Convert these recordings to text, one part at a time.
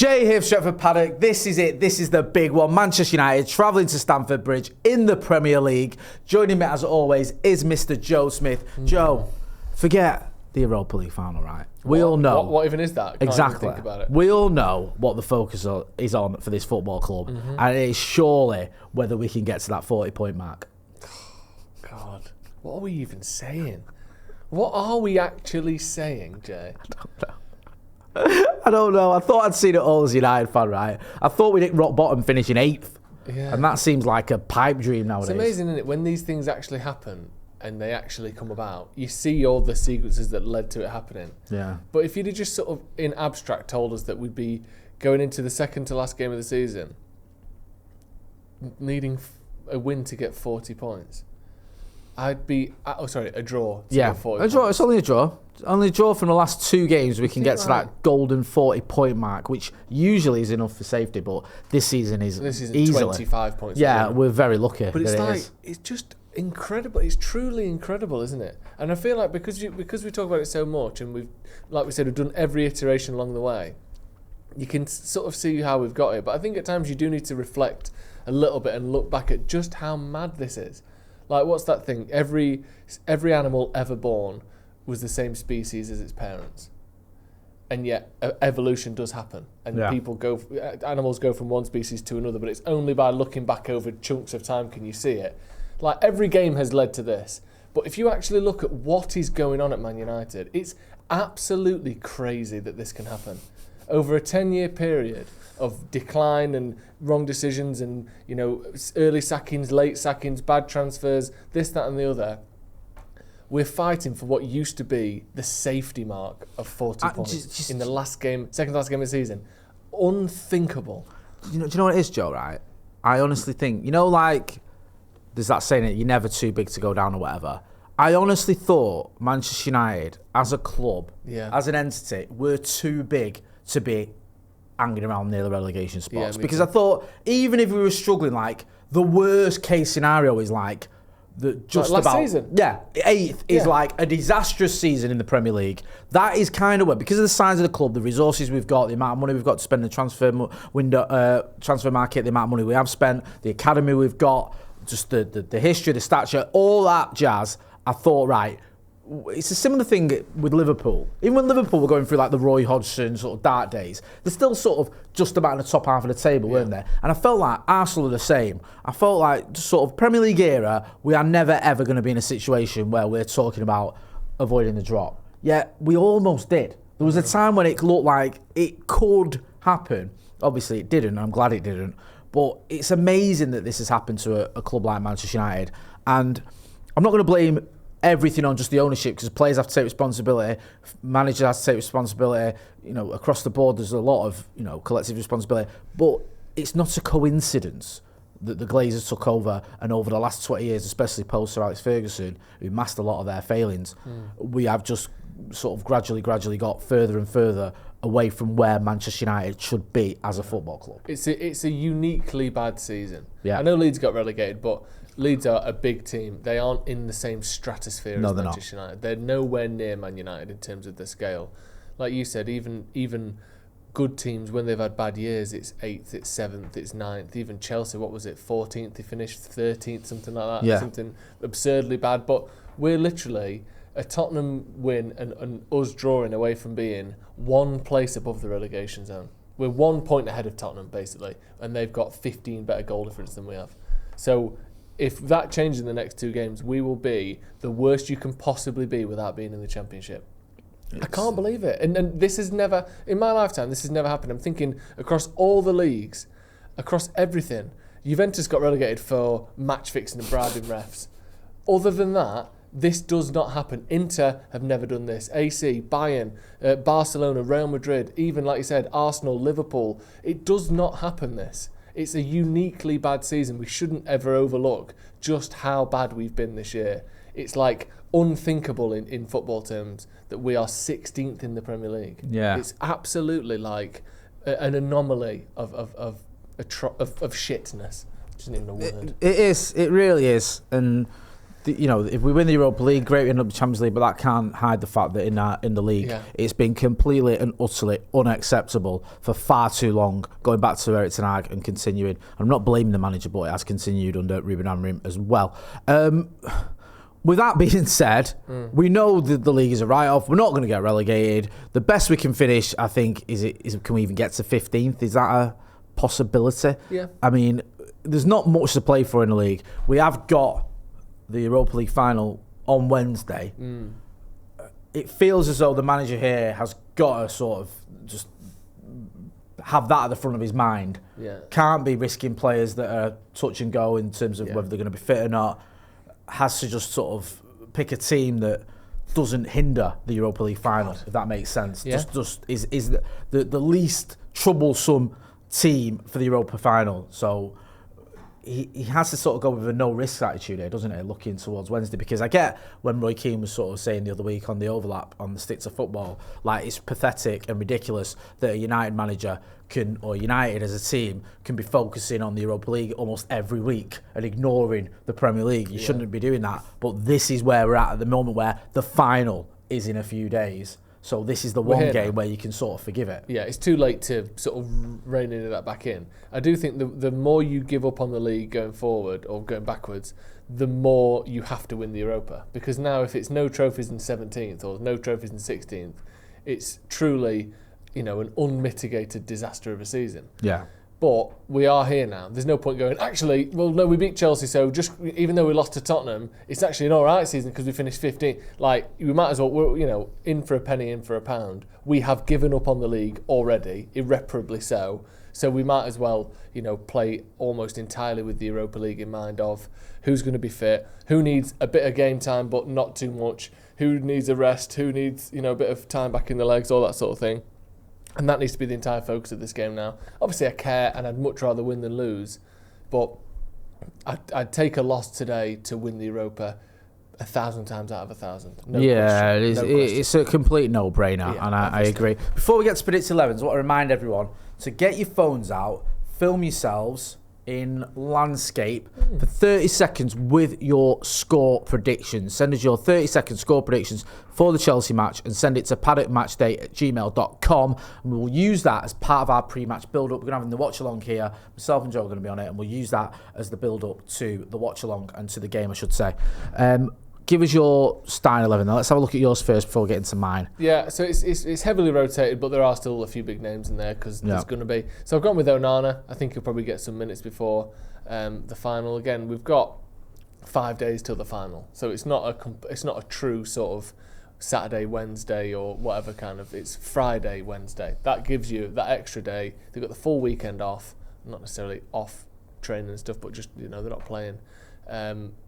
Jay here, Stretford, Paddock. This is it. This is the big one. Manchester United travelling to Stamford Bridge in the Premier League. Joining me, as always, is Mr. Joe Smith. Joe, forget the Europa League final, right? We all know. What even is that? Exactly. Think about it. We all know what the focus is on for this football club. And it is surely whether we can get to that 40-point mark. God, what are we even saying? What are we actually saying, Jay? I don't know. I thought I'd seen it all as a United fan, right? I thought we'd hit rock bottom finishing 8th. Yeah. And that seems like a pipe dream nowadays. It's amazing, isn't it? When these things actually happen and they actually come about, you see all the sequences that led to it happening. Yeah. But if you'd have just sort of, in abstract, told us that we'd be going into the second to last game of the season, needing a win to get 40 points, I'd be... a draw to get 40 a draw. points. It's only a draw. Only a draw from the last 2 games. We can get to like that golden 40-point mark, which usually is enough for safety, but this season is easily 25 points. Yeah, we're very lucky. But it's like, it's just incredible. It's truly incredible, isn't it? And I feel like because we talk about it so much, and we've, like we said, we've done every iteration along the way, you can sort of see how we've got it. But I think at times you do need to reflect a little bit and look back at just how mad this is. Like, what's that thing? Every animal ever born was the same species as its parents, and yet evolution does happen, and animals go from one species to another. But it's only by looking back over chunks of time can you see it. Like, every game has led to this, but if you actually look at what is going on at Man United, it's absolutely crazy that this can happen over a 10-year period of decline and wrong decisions and, you know, early sackings, late sackings, bad transfers, this, that and the other. We're fighting for what used to be the safety mark of 40 points in the second last game of the season. Unthinkable. Do you know what it is, Joe, right? I honestly think, like, there's that saying that you're never too big to go down or whatever. I honestly thought Manchester United, as a club, as an entity, were too big to be hanging around near the relegation spots. Because I thought, even if we were struggling, like, the worst case scenario is like, last season. Yeah, 8th is like a disastrous season in the Premier League. That is kind of where, because of the size of the club, the resources we've got, the amount of money we've got to spend in the transfer market, the amount of money we have spent, the academy we've got, just the history, the stature, all that jazz. I thought, right, it's a similar thing with Liverpool. Even when Liverpool were going through like the Roy Hodgson sort of dark days, they're still sort of just about in the top half of the table, weren't they? And I felt like Arsenal are the same. I felt like sort of Premier League era, we are never ever going to be in a situation where we're talking about avoiding the drop. Yet we almost did. There was a time when it looked like it could happen. Obviously it didn't, and I'm glad it didn't. But it's amazing that this has happened to a club like Manchester United. And I'm not going to blame everything on just the ownership, because players have to take responsibility, managers have to take responsibility, across the board there's a lot of, collective responsibility. But it's not a coincidence that the Glazers took over, and over the last 20 years, especially post Sir Alex Ferguson, who masked a lot of their failings, we have just sort of gradually got further and further away from where Manchester United should be as a football club. It's a uniquely bad season. Yeah. I know Leeds got relegated, but Leeds are a big team. They aren't in the same stratosphere as Manchester United. They're nowhere near Man United in terms of the scale. Like you said, even good teams, when they've had bad years, it's 8th, it's 7th, it's 9th. Even Chelsea, what was it, 14th? They finished 13th, something like that. Yeah. Something absurdly bad. But we're literally a Tottenham win and us drawing away from being one place above the relegation zone. We're 1 point ahead of Tottenham, basically, and they've got 15 better goal difference than we have. So if that changes in the next 2 games, we will be the worst you can possibly be without being in the Championship. I can't believe it. And this has never, in my lifetime, this has never happened. I'm thinking across all the leagues, across everything, Juventus got relegated for match fixing and bribing refs. Other than that, this does not happen. Inter have never done this. AC, Bayern, Barcelona, Real Madrid, even, like you said, Arsenal, Liverpool. It does not happen, this. It's a uniquely bad season. We shouldn't ever overlook just how bad we've been this year. It's like unthinkable in football terms that we are 16th in the Premier League. Yeah. It's absolutely like an anomaly of shitness. Which isn't even a word. It is. It really is. And if we win the Europa League, great, we end up the Champions League, but that can't hide the fact that in the league, it's been completely and utterly unacceptable for far too long, going back to Erik ten Hag and continuing. I'm not blaming the manager, but it has continued under Ruben Amorim as well. With that being said, we know that the league is a write-off. We're not going to get relegated. The best we can finish, I think, is can we even get to 15th? Is that a possibility? Yeah. I mean, there's not much to play for in the league. We have got the Europa League final on Wednesday. It feels as though the manager here has got to sort of just have that at the front of his mind. Yeah. Can't be risking players that are touch and go in terms of whether they're going to be fit or not. Has to just sort of pick a team that doesn't hinder the Europa League final, if that makes sense. Yeah. Just is the least troublesome team for the Europa final. So he has to sort of go with a no-risk attitude here, doesn't he, looking towards Wednesday? Because I get when Roy Keane was sort of saying the other week on the overlap on the Stick to Football, like it's pathetic and ridiculous that a United manager or United as a team can be focusing on the Europa League almost every week and ignoring the Premier League. You shouldn't be doing that. But this is where we're at the moment, where the final is in a few days. So this is the one game where you can sort of forgive it. Yeah, it's too late to sort of rein any of that back in. I do think the more you give up on the league going forward or going backwards, the more you have to win the Europa. Because now if it's no trophies in 17th or no trophies in 16th, it's truly, an unmitigated disaster of a season. Yeah. But we are here now. There's no point going, actually, well, no, we beat Chelsea, so just even though we lost to Tottenham, it's actually an all right season because we finished 15th. Like, we might as well, we're, in for a penny, in for a pound. We have given up on the league already, irreparably so. So we might as well, play almost entirely with the Europa League in mind of who's going to be fit, who needs a bit of game time but not too much, who needs a rest, who needs, a bit of time back in the legs, all that sort of thing. And that needs to be the entire focus of this game now. Obviously, I care and I'd much rather win than lose. But I'd take a loss today to win the Europa 1,000 times out of 1,000. No question. It's a complete no-brainer, and I agree. Before we get to Predict 11s, I want to remind everyone to get your phones out, film yourselves in landscape for 30 seconds with your score predictions. Send us your 30-second score predictions for the Chelsea match and send it to paddockmatchday@gmail.com, and we'll use that as part of our pre-match build-up. We're going to have the watch-along here. Myself and Joe are going to be on it, and we'll use that as the build-up to the watch-along and to the game, I should say. Give us your starting 11 now. Let's have a look at yours first before we get into mine. Yeah, so it's heavily rotated, but there are still a few big names in there because there's going to be. So I've gone with Onana. I think he'll probably get some minutes before the final. Again, we've got 5 days till the final, so it's not a true sort of Saturday, Wednesday, or whatever kind of. It's Friday, Wednesday. That gives you that extra day. They've got the full weekend off, not necessarily off training and stuff, but just they're not playing.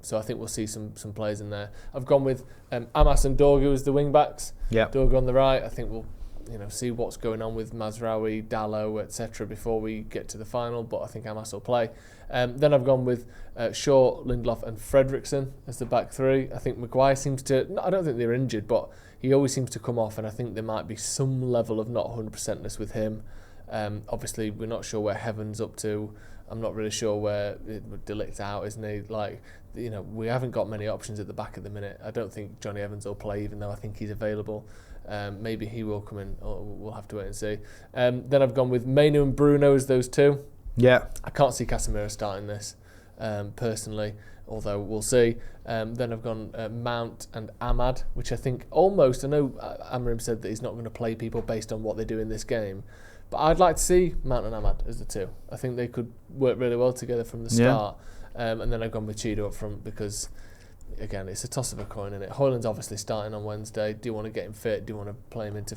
So I think we'll see some players in there. I've gone with Amas and Dorgu as the wing backs. Yeah. Dorgu on the right. I think we'll see what's going on with Mazraoui, Dalot, etc. before we get to the final. But I think Amas will play. Then I've gone with Shaw, Lindelof, and Fredrickson as the back three. I think Maguire seems to. I don't think they're injured, but he always seems to come off, and I think there might be some level of not 100%ness with him. Obviously, we're not sure where Heaven's up to. I'm not really sure where Delict's out, isn't he? We haven't got many options at the back at the minute. I don't think Johnny Evans will play, even though I think he's available. Maybe he will come in, or we'll have to wait and see. Then I've gone with Mainu and Bruno as those two. Yeah. I can't see Casemiro starting this, personally, although we'll see. Then I've gone Mount and Ahmad, which I think almost, I know Amorim said that he's not going to play people based on what they do in this game, but I'd like to see Mount and Ahmad as the two. I think they could work really well together from the start. And then I've gone with Cheeto up front because, again, it's a toss of a coin, isn't it? Hoyland's obviously starting on Wednesday. Do you want to get him fit? Do you want to play him into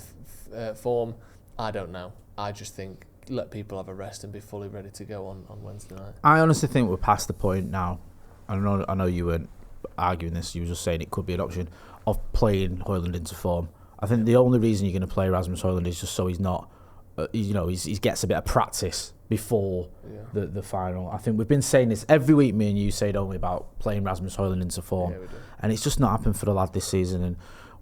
form? I don't know. I just think let people have a rest and be fully ready to go on Wednesday night. I honestly think we're past the point now. I know you weren't arguing this. You were just saying it could be an option of playing Hoyland into form. I think the only reason you're going to play Rasmus Hoyland is just so he's not, he gets a bit of practice before the final. I think we've been saying this every week. Me and you say, don't we, about playing Rasmus Hoyland into form, and it's just not happened for the lad this season. And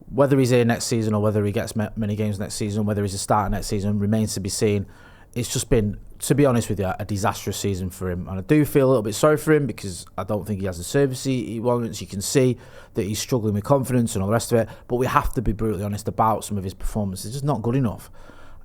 whether he's here next season or whether he gets many games next season, whether he's a starter next season, remains to be seen. It's just been to be honest with you, a disastrous season for him. And I do feel a little bit sorry for him because I don't think he has the service he wants. You can see that he's struggling with confidence and all the rest of it. But we have to be brutally honest about some of his performances. It's just not good enough.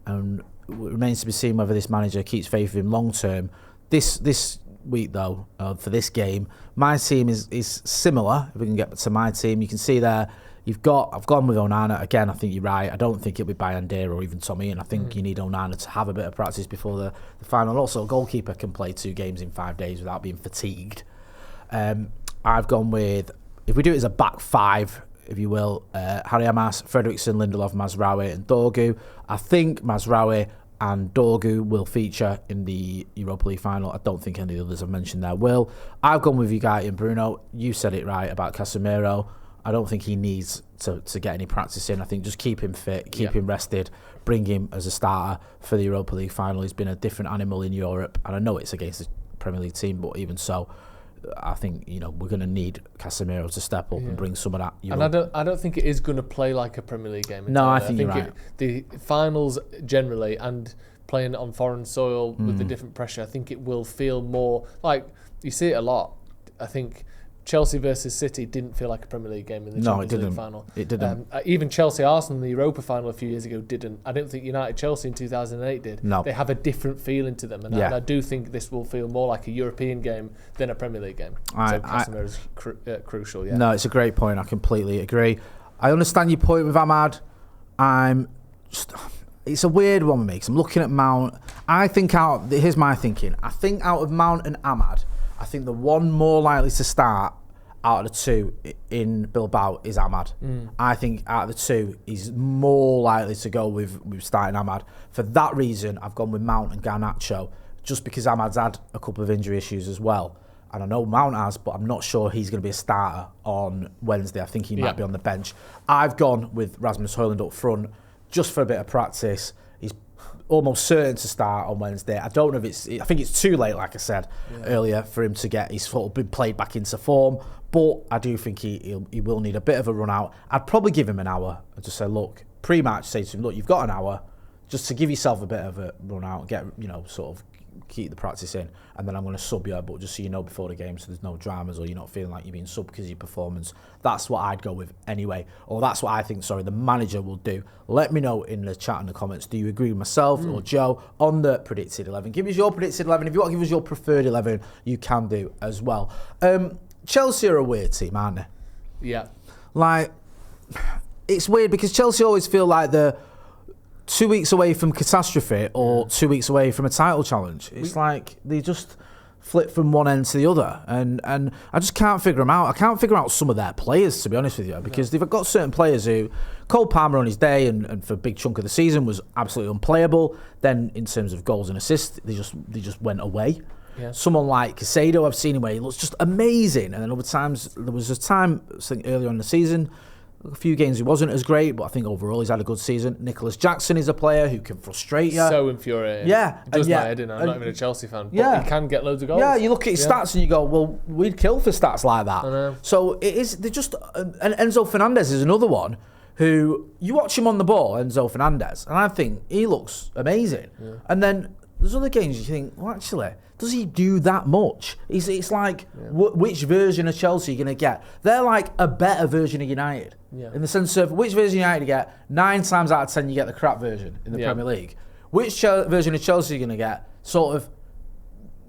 And it remains to be seen whether this manager keeps faith in him long term. This week, though, for this game, my team is similar. If we can get to my team, you can see there, I've gone with Onana. Again, I think you're right. I don't think it'll be Bayandera or even Tommy, and I think you need Onana to have a bit of practice before the final. Also, a goalkeeper can play 2 games in 5 days without being fatigued. I've gone with, if we do it as a back 5, if you will, Harry Hamas, Fredrickson, Lindelof, Mazraoui and Dorgu. I think Mazraoui and Dorgu will feature in the Europa League final. I don't think any of the others I've mentioned there will. I've gone with Ugarte and Bruno. You said it right about Casemiro. I don't think he needs to get any practice in. I think just keep him fit, keep him rested, bring him as a starter for the Europa League final. He's been a different animal in Europe, and I know it's against the Premier League team, but even so, I think we're going to need Casemiro to step up and bring some of that. And I don't think it is going to play like a Premier League game. No, I think you're right. The finals generally, and playing on foreign soil with the different pressure, I think it will feel more like, you see it a lot. I think Chelsea versus City didn't feel like a Premier League game in the Champions League final. It didn't. Even Chelsea-Arsenal in the Europa final a few years ago didn't. I don't think United-Chelsea in 2008 did. No. They have a different feeling to them. And I do think this will feel more like a European game than a Premier League game. So Casemiro is crucial, No, it's a great point. I completely agree. I understand your point with Ahmad. It's a weird one with me because I'm looking at Mount. Here's my thinking. I think out of Mount and Ahmad, I think the one more likely to start out of the 2 in Bilbao is Ahmad. I think out of the 2, he's more likely to go with starting Ahmad. For that reason, I've gone with Mount and Garnacho, just because Ahmad's had a couple of injury issues as well. And I know Mount has, but I'm not sure he's going to be a starter on Wednesday. I think he might be on the bench. I've gone with Rasmus Højlund up front, just for a bit of practice. He's almost certain to start on Wednesday. I don't know if I think it's too late, like I said earlier, for him to get his sort of been played back into form. But I do think he will need a bit of a run out. I'd probably give him an hour and just say, look, pre-match, say to him, look, you've got an hour just to give yourself a bit of a run out, get, sort of keep the practice in, and then I'm going to sub you, but just so you know before the game, so there's no dramas or you're not feeling like you're being subbed because of your performance. That's what I'd go with anyway, or that's what I think, the manager will do. Let me know in the chat in the comments, do you agree with myself or Joe on the predicted 11? Give us your predicted 11. If you want to give us your preferred 11, you can do as well. Chelsea are a weird team, aren't they? Yeah. Like, it's weird because Chelsea always feel like they're 2 weeks away from catastrophe or 2 weeks away from a title challenge. It's like they just flip from one end to the other, and I just can't figure them out. I can't figure out some of their players, to be honest with you, because they've got certain players who, Cole Palmer on his day and for a big chunk of the season was absolutely unplayable. Then in terms of goals and assists, they just went away. Yeah. Someone like Casado, I've seen him where he looks just amazing, and then other times, there was a time, I think earlier in the season, a few games he wasn't as great, but I think overall he's had a good season. Nicholas Jackson is a player who can frustrate you. So infuriating. Yeah. It does my head in. I'm not even a Chelsea fan, but he can get loads of goals. Yeah, you look at his stats and you go, well, we'd kill for stats like that. I know. So they're just, and Enzo Fernandez is another one who, you watch him on the ball, Enzo Fernandez, and I think he looks amazing. Yeah. And then there's other games you think, well, actually, does he do that much? It's like, which version of Chelsea are you going to get? They're like a better version of United. Yeah. In the sense of, which version of United you get? 9 times out of 10 you get the crap version in the Premier League. Which version of Chelsea are you going to get? Sort of,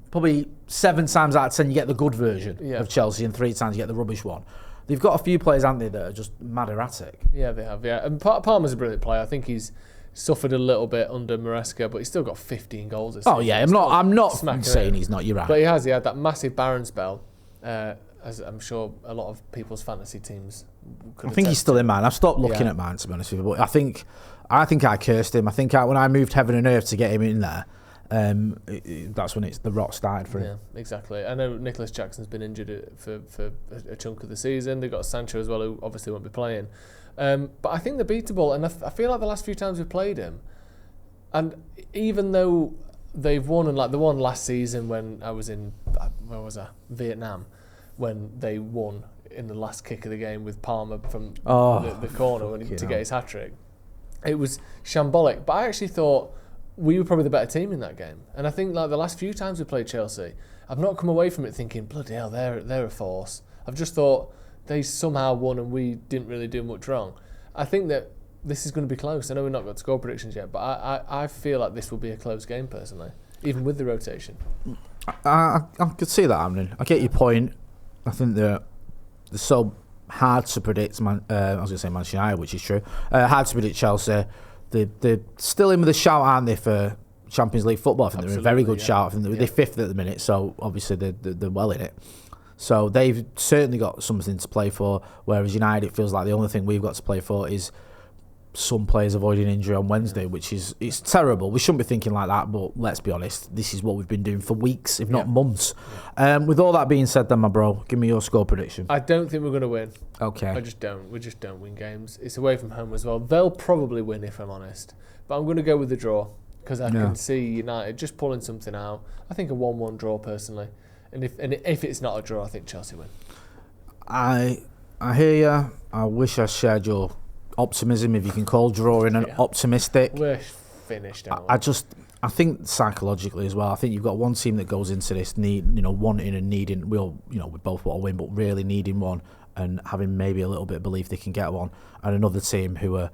probably 7 times out of 10 you get the good version of Chelsea, and 3 times you get the rubbish one. They've got a few players, haven't they, that are just mad erratic. Yeah, they have, And Palmer's a brilliant player. I think he's suffered a little bit under Maresca, but he's still got 15 goals this season. I'm not saying he's not, you're right. But he had that massive Barron spell, as I'm sure a lot of people's fantasy teams could I think he's still in mine. I've stopped looking at mine, to be honest with you, but I think I cursed him. I think when I moved heaven and earth to get him in there, that's when the rot started for him. Yeah, exactly. I know Nicholas Jackson's been injured for a chunk of the season. They've got Sancho as well, who obviously won't be playing. But I think they're beatable, and I feel like the last few times we've played him, and even though they've won, and like they won last season when I was in, Vietnam, when they won in the last kick of the game with Palmer from the corner to get his hat-trick. It was shambolic, but I actually thought we were probably the better team in that game. And I think like the last few times we played Chelsea, I've not come away from it thinking, bloody hell, they're a force. I've just thought they somehow won and we didn't really do much wrong. I think that this is going to be close. I know we've not got score predictions yet, but I feel like this will be a close game personally, even with the rotation. I could see that happening. I get your point. I think they're so hard to predict. I was going to say Manchester United, which is true. Hard to predict Chelsea. They're still in with a shout, aren't they, for Champions League football? I think they're in a very good shout. I think they're fifth at the minute, so obviously they're well in it. So they've certainly got something to play for, whereas United, it feels like the only thing we've got to play for is some players avoiding injury on Wednesday, which is it's terrible. We shouldn't be thinking like that, but let's be honest, this is what we've been doing for weeks, if not months. With all that being said then, my bro, give me your score prediction. I don't think we're going to win. Okay. I just don't. We just don't win games. It's away from home as well. They'll probably win, if I'm honest. But I'm going to go with the draw, because I can see United just pulling something out. I think a 1-1 draw, personally. And if it's not a draw, I think Chelsea win. I hear you. I wish I shared your optimism, if you can call drawing an optimistic. We're finished. I think psychologically as well. I think you've got one team that goes into this wanting and needing. We both want to win, but really needing one and having maybe a little bit of belief they can get one, and another team who are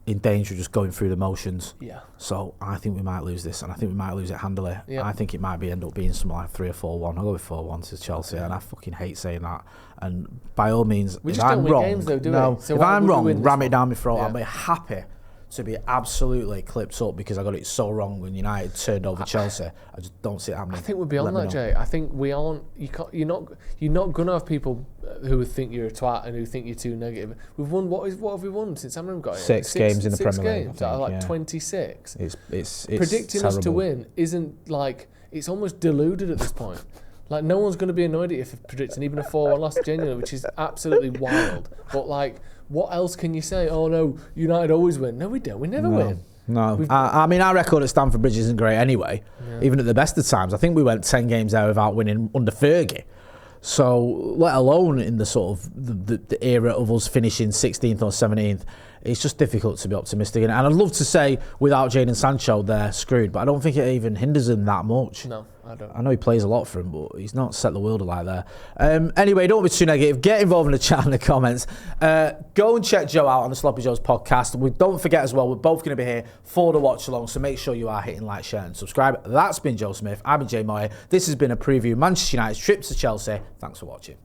in danger of just going through the motions. Yeah. So I think we might lose this, and I think we might lose it handily. Yeah. I think it might end up being something like 3 or 4-1. I'll go with 4-1 to Chelsea, and I fucking hate saying that. And by all means, we if just I'm don't win wrong, games though, do no, we? So if I'm wrong, ram it one? down my throat. I'll be happy to be absolutely clipped up because I got it so wrong when United turned over Chelsea. I just don't see it happening. I think we're beyond that, Jay. I think we aren't. You're not gonna have people who think you're a twat and who think you're too negative. We've won. What have we won since Amram got it? 6 games in the Premier League. 6 games out of like 26. It's predicting terrible. us to win isn't like, it's almost deluded at this point. Like, no one's going to be annoyed at you for predicting even a 4-1 loss, genuinely, which is absolutely wild. But like, what else can you say? Oh no, United always win. No, we don't. We never win. No, I mean, our record at Stamford Bridge isn't great anyway. Yeah. Even at the best of times, I think we went 10 games there without winning under Fergie. So, let alone in the sort of the era of us finishing 16th or 17th, it's just difficult to be optimistic. And I'd love to say without Jadon Sancho, they're screwed, but I don't think it even hinders them that much. No, I don't. I know he plays a lot for him, but he's not set the world alight there. Anyway, don't be too negative. Get involved in the chat in the comments. Go and check Joe out on the Sloppy Joe's podcast. Don't forget as well, we're both going to be here for the watch along, so make sure you are hitting like, share and subscribe. That's been Joe Smith. I've been Jay Moyer. This has been a preview of Manchester United's trip to Chelsea. Thanks for watching.